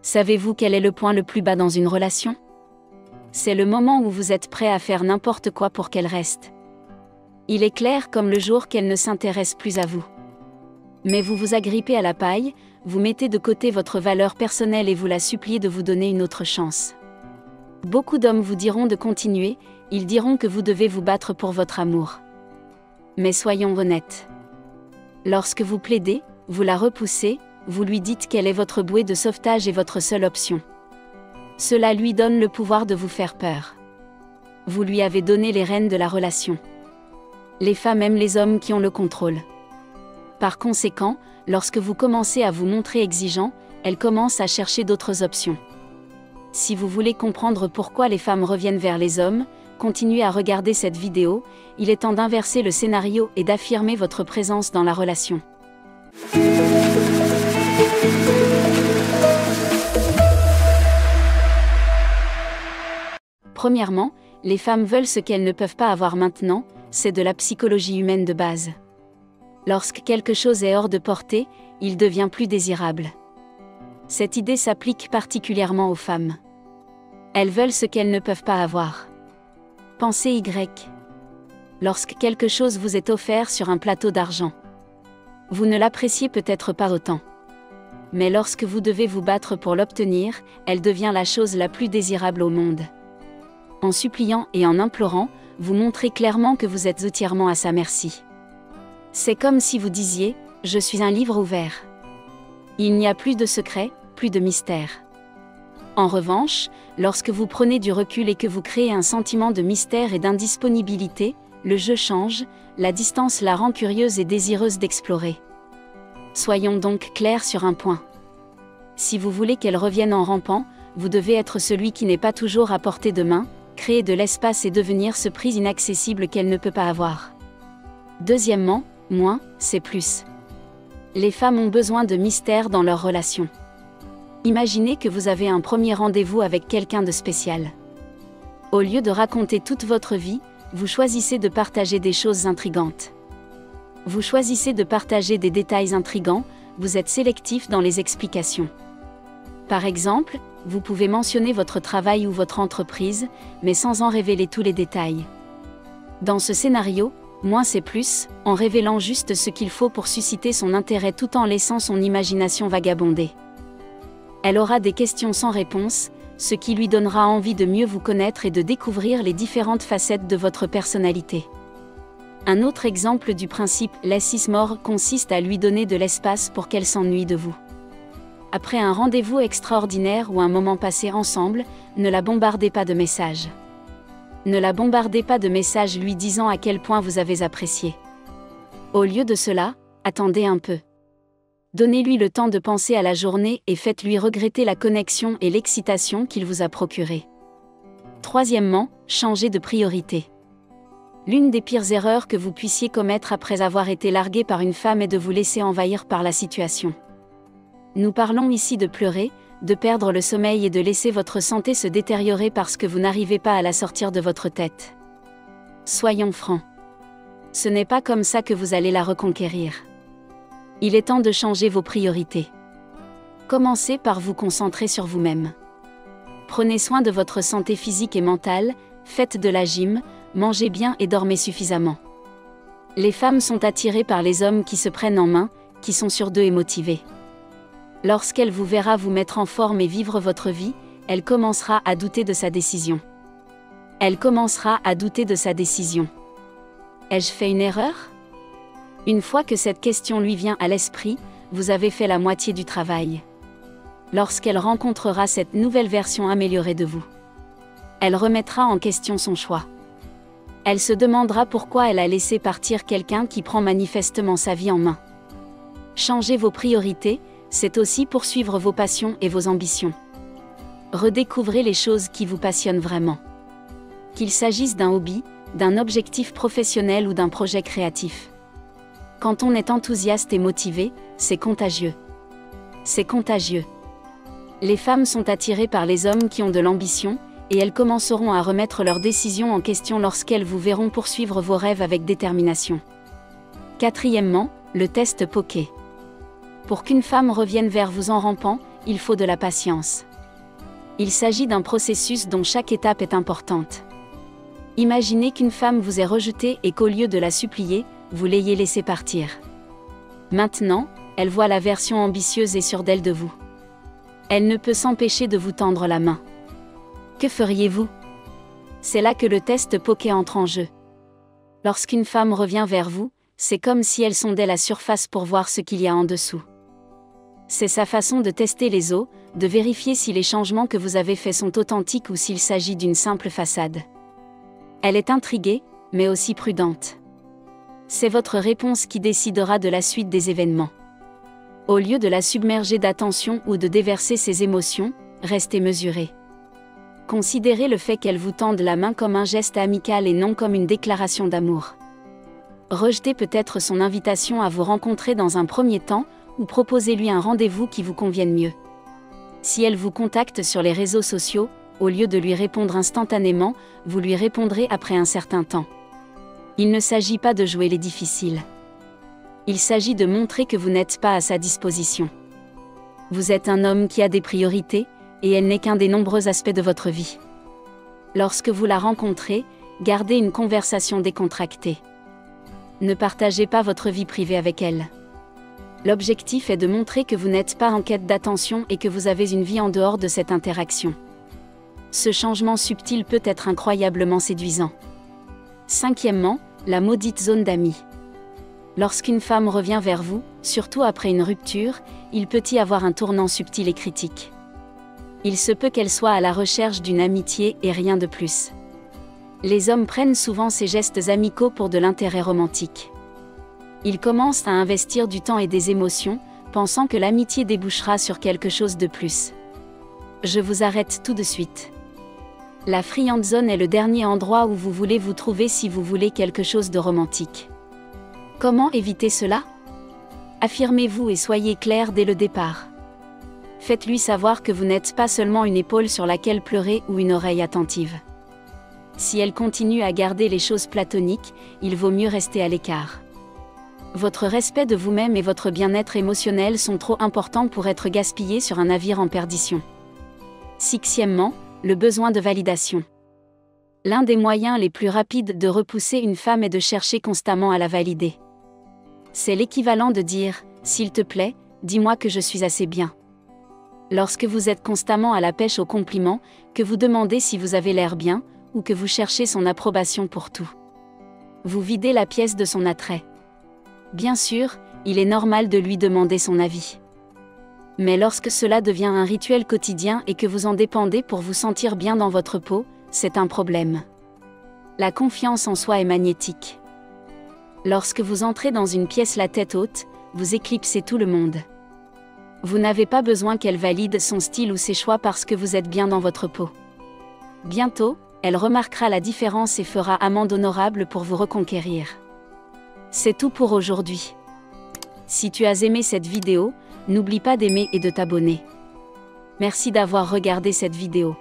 Savez-vous quel est le point le plus bas dans une relation? C'est le moment où vous êtes prêt à faire n'importe quoi pour qu'elle reste. Il est clair comme le jour qu'elle ne s'intéresse plus à vous. Mais vous vous agrippez à la paille, vous mettez de côté votre valeur personnelle et vous la suppliez de vous donner une autre chance. Beaucoup d'hommes vous diront de continuer, ils diront que vous devez vous battre pour votre amour. Mais soyons honnêtes. Lorsque vous plaidez, vous la repoussez, vous lui dites qu'elle est votre bouée de sauvetage et votre seule option. Cela lui donne le pouvoir de vous faire peur. Vous lui avez donné les rênes de la relation. Les femmes aiment les hommes qui ont le contrôle. Par conséquent, lorsque vous commencez à vous montrer exigeant, elles commencent à chercher d'autres options. Si vous voulez comprendre pourquoi les femmes reviennent vers les hommes, continuez à regarder cette vidéo, il est temps d'inverser le scénario et d'affirmer votre présence dans la relation. Premièrement, les femmes veulent ce qu'elles ne peuvent pas avoir maintenant, c'est de la psychologie humaine de base. Lorsque quelque chose est hors de portée, il devient plus désirable. Cette idée s'applique particulièrement aux femmes. Elles veulent ce qu'elles ne peuvent pas avoir. Pensez Y. Lorsque quelque chose vous est offert sur un plateau d'argent. Vous ne l'appréciez peut-être pas autant. Mais lorsque vous devez vous battre pour l'obtenir, elle devient la chose la plus désirable au monde. En suppliant et en implorant, vous montrez clairement que vous êtes entièrement à sa merci. C'est comme si vous disiez « Je suis un livre ouvert ». Il n'y a plus de secret, plus de mystère. En revanche, lorsque vous prenez du recul et que vous créez un sentiment de mystère et d'indisponibilité, le jeu change, la distance la rend curieuse et désireuse d'explorer. Soyons donc clairs sur un point. Si vous voulez qu'elle revienne en rampant, vous devez être celui qui n'est pas toujours à portée de main, créer de l'espace et devenir ce prix inaccessible qu'elle ne peut pas avoir. Deuxièmement, moins, c'est plus. Les femmes ont besoin de mystère dans leur relation. Imaginez que vous avez un premier rendez-vous avec quelqu'un de spécial. Au lieu de raconter toute votre vie, vous choisissez de partager des choses intrigantes. Vous choisissez de partager des détails intrigants, vous êtes sélectif dans les explications. Par exemple, vous pouvez mentionner votre travail ou votre entreprise, mais sans en révéler tous les détails. Dans ce scénario, moins c'est plus, en révélant juste ce qu'il faut pour susciter son intérêt tout en laissant son imagination vagabonder. Elle aura des questions sans réponse, ce qui lui donnera envie de mieux vous connaître et de découvrir les différentes facettes de votre personnalité. Un autre exemple du principe « less is more » consiste à lui donner de l'espace pour qu'elle s'ennuie de vous. Après un rendez-vous extraordinaire ou un moment passé ensemble, ne la bombardez pas de messages. Ne la bombardez pas de messages lui disant à quel point vous avez apprécié. Au lieu de cela, attendez un peu. Donnez-lui le temps de penser à la journée et faites-lui regretter la connexion et l'excitation qu'il vous a procurée. Troisièmement, changez de priorité. L'une des pires erreurs que vous puissiez commettre après avoir été largué par une femme est de vous laisser envahir par la situation. Nous parlons ici de pleurer, de perdre le sommeil et de laisser votre santé se détériorer parce que vous n'arrivez pas à la sortir de votre tête. Soyons francs. Ce n'est pas comme ça que vous allez la reconquérir. Il est temps de changer vos priorités. Commencez par vous concentrer sur vous-même. Prenez soin de votre santé physique et mentale, faites de la gym, mangez bien et dormez suffisamment. Les femmes sont attirées par les hommes qui se prennent en main, qui sont sûrs d'eux et motivés. Lorsqu'elle vous verra vous mettre en forme et vivre votre vie, elle commencera à douter de sa décision. Elle commencera à douter de sa décision. Ai-je fait une erreur ? Une fois que cette question lui vient à l'esprit, vous avez fait la moitié du travail. Lorsqu'elle rencontrera cette nouvelle version améliorée de vous, elle remettra en question son choix. Elle se demandera pourquoi elle a laissé partir quelqu'un qui prend manifestement sa vie en main. Changez vos priorités, c'est aussi poursuivre vos passions et vos ambitions. Redécouvrez les choses qui vous passionnent vraiment. Qu'il s'agisse d'un hobby, d'un objectif professionnel ou d'un projet créatif. Quand on est enthousiaste et motivé, c'est contagieux. C'est contagieux. Les femmes sont attirées par les hommes qui ont de l'ambition, et elles commenceront à remettre leurs décisions en question lorsqu'elles vous verront poursuivre vos rêves avec détermination. Quatrièmement, le test Poké. Pour qu'une femme revienne vers vous en rampant, il faut de la patience. Il s'agit d'un processus dont chaque étape est importante. Imaginez qu'une femme vous ait rejeté et qu'au lieu de la supplier, vous l'ayez laissée partir. Maintenant, elle voit la version ambitieuse et sûre d'elle de vous. Elle ne peut s'empêcher de vous tendre la main. Que feriez-vous? C'est là que le test Poké entre en jeu. Lorsqu'une femme revient vers vous, c'est comme si elle sondait la surface pour voir ce qu'il y a en dessous. C'est sa façon de tester les os, de vérifier si les changements que vous avez faits sont authentiques ou s'il s'agit d'une simple façade. Elle est intriguée, mais aussi prudente. C'est votre réponse qui décidera de la suite des événements. Au lieu de la submerger d'attention ou de déverser ses émotions, restez mesuré. Considérez le fait qu'elle vous tende la main comme un geste amical et non comme une déclaration d'amour. Rejetez peut-être son invitation à vous rencontrer dans un premier temps, ou proposez-lui un rendez-vous qui vous convienne mieux. Si elle vous contacte sur les réseaux sociaux, au lieu de lui répondre instantanément, vous lui répondrez après un certain temps. Il ne s'agit pas de jouer les difficiles. Il s'agit de montrer que vous n'êtes pas à sa disposition. Vous êtes un homme qui a des priorités, et elle n'est qu'un des nombreux aspects de votre vie. Lorsque vous la rencontrez, gardez une conversation décontractée. Ne partagez pas votre vie privée avec elle. L'objectif est de montrer que vous n'êtes pas en quête d'attention et que vous avez une vie en dehors de cette interaction. Ce changement subtil peut être incroyablement séduisant. Cinquièmement, la maudite zone d'amis. Lorsqu'une femme revient vers vous, surtout après une rupture, il peut y avoir un tournant subtil et critique. Il se peut qu'elle soit à la recherche d'une amitié et rien de plus. Les hommes prennent souvent ces gestes amicaux pour de l'intérêt romantique. Ils commencent à investir du temps et des émotions, pensant que l'amitié débouchera sur quelque chose de plus. Je vous arrête tout de suite. La friend zone est le dernier endroit où vous voulez vous trouver si vous voulez quelque chose de romantique. Comment éviter cela? Affirmez-vous et soyez clair dès le départ. Faites-lui savoir que vous n'êtes pas seulement une épaule sur laquelle pleurer ou une oreille attentive. Si elle continue à garder les choses platoniques, il vaut mieux rester à l'écart. Votre respect de vous-même et votre bien-être émotionnel sont trop importants pour être gaspillés sur un navire en perdition. Sixièmement, le besoin de validation. L'un des moyens les plus rapides de repousser une femme est de chercher constamment à la valider. C'est l'équivalent de dire « S'il te plaît, dis-moi que je suis assez bien ». Lorsque vous êtes constamment à la pêche aux compliments, que vous demandez si vous avez l'air bien, ou que vous cherchez son approbation pour tout. Vous videz la pièce de son attrait. Bien sûr, il est normal de lui demander son avis. Mais lorsque cela devient un rituel quotidien et que vous en dépendez pour vous sentir bien dans votre peau, c'est un problème. La confiance en soi est magnétique. Lorsque vous entrez dans une pièce la tête haute, vous éclipsez tout le monde. Vous n'avez pas besoin qu'elle valide son style ou ses choix parce que vous êtes bien dans votre peau. Bientôt, elle remarquera la différence et fera amende honorable pour vous reconquérir. C'est tout pour aujourd'hui. Si tu as aimé cette vidéo, n'oublie pas d'aimer et de t'abonner. Merci d'avoir regardé cette vidéo.